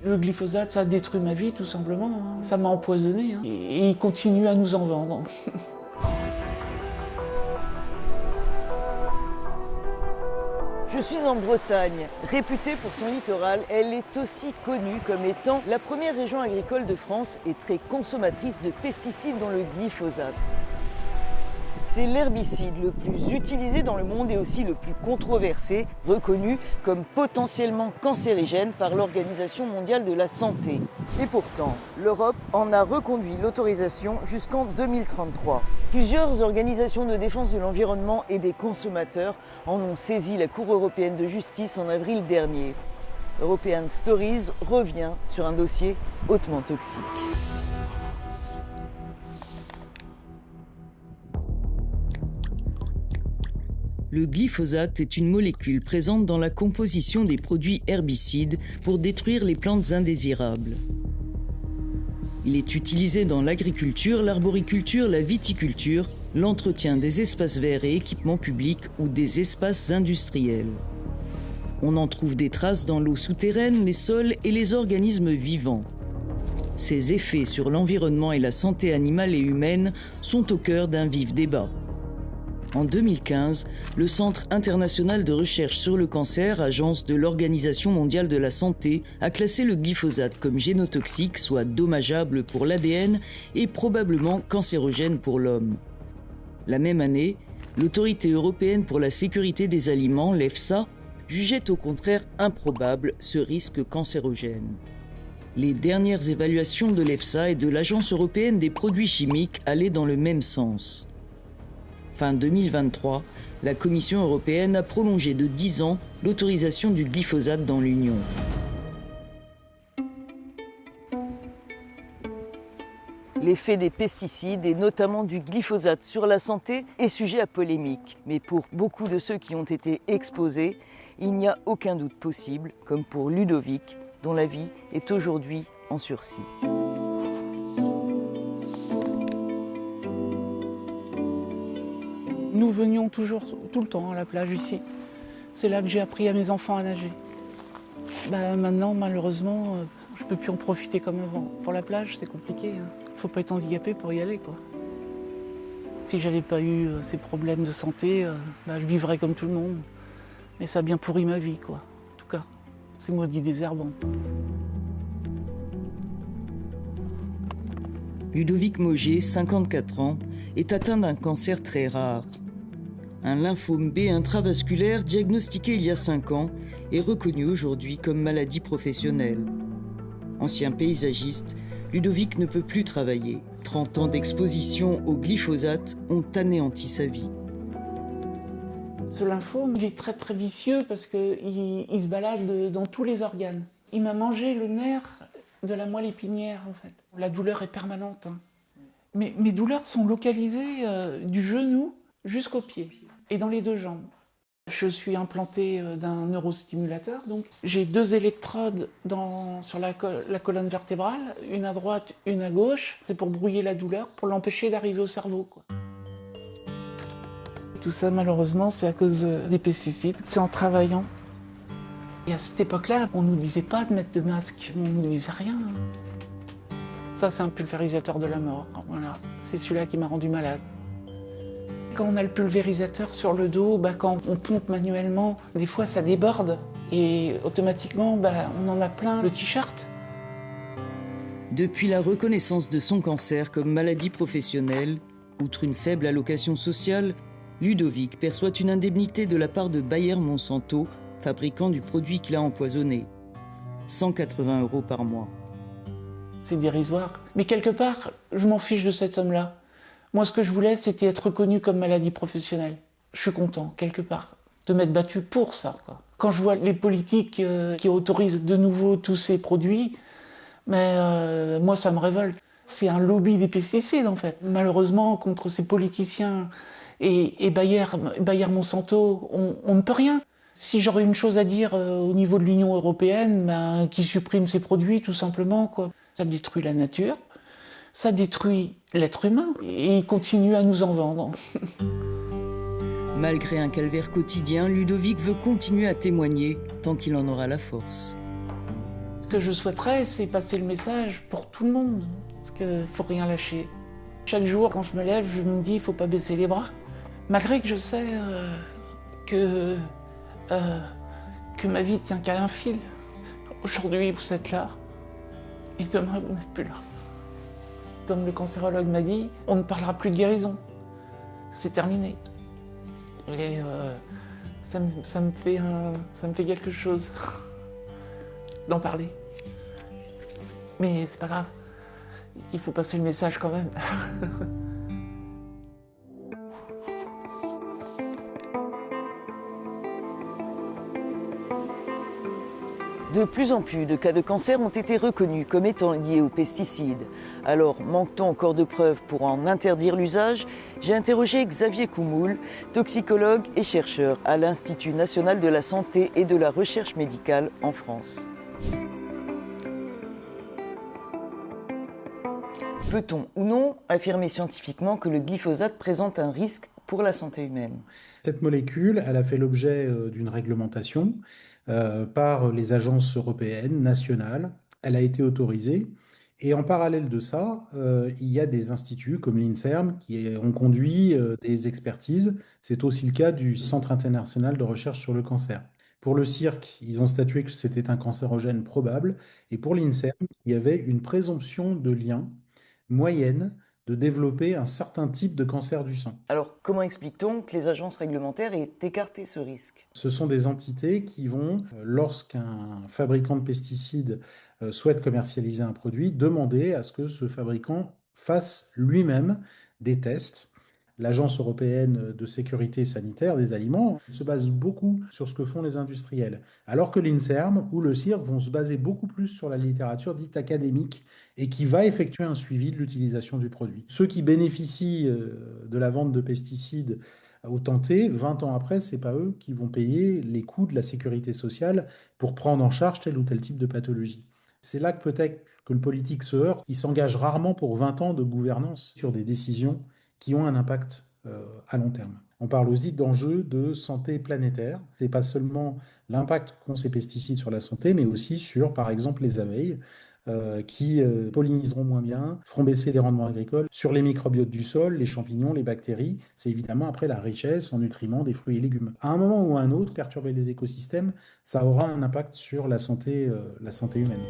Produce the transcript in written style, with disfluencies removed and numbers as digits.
Le glyphosate, ça a détruit ma vie tout simplement, hein. Ça m'a empoisonné, hein. Et il continue à nous en vendre. Je suis en Bretagne. Réputée pour son littoral, elle est aussi connue comme étant la première région agricole de France et très consommatrice de pesticides dont le glyphosate. C'est l'herbicide le plus utilisé dans le monde et aussi le plus controversé, reconnu comme potentiellement cancérigène par l'Organisation mondiale de la santé. Et pourtant, l'Europe en a reconduit l'autorisation jusqu'en 2033. Plusieurs organisations de défense de l'environnement et des consommateurs en ont saisi la Cour européenne de justice en avril dernier. European Stories revient sur un dossier hautement toxique. Le glyphosate est une molécule présente dans la composition des produits herbicides pour détruire les plantes indésirables. Il est utilisé dans l'agriculture, l'arboriculture, la viticulture, l'entretien des espaces verts et équipements publics ou des espaces industriels. On en trouve des traces dans l'eau souterraine, les sols et les organismes vivants. Ses effets sur l'environnement et la santé animale et humaine sont au cœur d'un vif débat. En 2015, le Centre international de recherche sur le cancer, agence de l'Organisation mondiale de la santé, a classé le glyphosate comme génotoxique, soit dommageable pour l'ADN et probablement cancérogène pour l'homme. La même année, l'Autorité européenne pour la sécurité des aliments, l'EFSA, jugeait au contraire improbable ce risque cancérogène. Les dernières évaluations de l'EFSA et de l'Agence européenne des produits chimiques allaient dans le même sens. Fin 2023, la Commission européenne a prolongé de 10 ans l'autorisation du glyphosate dans l'Union. L'effet des pesticides et notamment du glyphosate sur la santé est sujet à polémique. Mais pour beaucoup de ceux qui ont été exposés, il n'y a aucun doute possible, comme pour Ludovic, dont la vie est aujourd'hui en sursis. Nous venions toujours, tout le temps à la plage ici. C'est là que j'ai appris à mes enfants à nager. Maintenant, malheureusement, je ne peux plus en profiter comme avant. Pour la plage, c'est compliqué, hein. Faut pas être handicapé pour y aller, quoi. Si j'avais pas eu ces problèmes de santé, je vivrais comme tout le monde. Mais ça a bien pourri ma vie, quoi. En tout cas, c'est maudit désherbant. Ludovic Moget, 54 ans, est atteint d'un cancer très rare. Un lymphome B intravasculaire diagnostiqué il y a 5 ans est reconnu aujourd'hui comme maladie professionnelle. Ancien paysagiste, Ludovic ne peut plus travailler. 30 ans d'exposition au glyphosate ont anéanti sa vie. Ce lymphome, il est très très vicieux parce qu'il se balade dans tous les organes. Il m'a mangé le nerf de la moelle épinière en fait. La douleur est permanente, hein. Mes douleurs sont localisées du genou jusqu'au pied et dans les 2 jambes. Je suis implantée d'un neurostimulateur, donc j'ai 2 électrodes sur la colonne vertébrale, une à droite, une à gauche. C'est pour brouiller la douleur, pour l'empêcher d'arriver au cerveau, quoi. Tout ça, malheureusement, c'est à cause des pesticides. C'est en travaillant. Et à cette époque-là, on ne nous disait pas de mettre de masque, on ne nous disait rien. Ça, c'est un pulvérisateur de la mort. Voilà. C'est celui-là qui m'a rendu malade. Quand on a le pulvérisateur sur le dos, quand on pompe manuellement, des fois ça déborde et automatiquement on en a plein le t-shirt. Depuis la reconnaissance de son cancer comme maladie professionnelle, outre une faible allocation sociale, Ludovic perçoit une indemnité de la part de Bayer Monsanto, fabricant du produit qu'il a empoisonné. 180 € par mois. C'est dérisoire. Mais quelque part, je m'en fiche de cette somme-là. Moi, ce que je voulais, c'était être reconnu comme maladie professionnelle. Je suis content, quelque part, de m'être battu pour ça, quoi. Quand je vois les politiques qui autorisent de nouveau tous ces produits, moi, ça me révolte. C'est un lobby des pesticides, en fait. Malheureusement, contre ces politiciens et Bayer Monsanto, on ne peut rien. Si j'aurais une chose à dire au niveau de l'Union européenne, qui supprime ces produits, tout simplement, quoi. Ça détruit la nature, ça détruit l'être humain, et ils continuent à nous en vendre. Malgré un calvaire quotidien, Ludovic veut continuer à témoigner tant qu'il en aura la force. Ce que je souhaiterais, c'est passer le message pour tout le monde, parce qu'il ne faut rien lâcher. Chaque jour, quand je me lève, je me dis, il ne faut pas baisser les bras. Malgré que je sais que ma vie tient qu'à un fil. Aujourd'hui, vous êtes là, et demain, vous n'êtes plus là. Comme le cancérologue m'a dit, on ne parlera plus de guérison. C'est terminé. Et ça me fait quelque chose d'en parler. Mais c'est pas grave. Il faut passer le message quand même. De plus en plus de cas de cancer ont été reconnus comme étant liés aux pesticides. Alors, manque-t-on encore de preuves pour en interdire l'usage? J'ai interrogé Xavier Coumoul, toxicologue et chercheur à l'Institut national de la santé et de la recherche médicale en France. Peut-on ou non affirmer scientifiquement que le glyphosate présente un risque pour la santé humaine? Cette molécule, elle a fait l'objet d'une réglementation par les agences européennes, nationales. Elle a été autorisée. Et en parallèle de ça, il y a des instituts comme l'INSERM qui ont conduit des expertises. C'est aussi le cas du Centre international de recherche sur le cancer. Pour le CIRC, ils ont statué que c'était un cancérogène probable. Et pour l'INSERM, il y avait une présomption de lien moyenne de développer un certain type de cancer du sang. Alors, comment explique-t-on que les agences réglementaires aient écarté ce risque? Ce sont des entités qui vont, lorsqu'un fabricant de pesticides souhaite commercialiser un produit, demander à ce que ce fabricant fasse lui-même des tests. L'Agence européenne de sécurité sanitaire des aliments se base beaucoup sur ce que font les industriels, alors que l'INSERM ou le CIRC vont se baser beaucoup plus sur la littérature dite académique et qui va effectuer un suivi de l'utilisation du produit. Ceux qui bénéficient de la vente de pesticides au tenté, 20 ans après, ce n'est pas eux qui vont payer les coûts de la sécurité sociale pour prendre en charge tel ou tel type de pathologie. C'est là que peut-être que le politique se heurte. Il s'engage rarement pour 20 ans de gouvernance sur des décisions qui ont un impact à long terme. On parle aussi d'enjeux de santé planétaire. Ce n'est pas seulement l'impact qu'ont ces pesticides sur la santé, mais aussi sur, par exemple, les abeilles qui polliniseront moins bien, feront baisser les rendements agricoles, sur les microbiotes du sol, les champignons, les bactéries. C'est évidemment après la richesse en nutriments des fruits et légumes. À un moment ou à un autre, perturber les écosystèmes, ça aura un impact sur la santé humaine.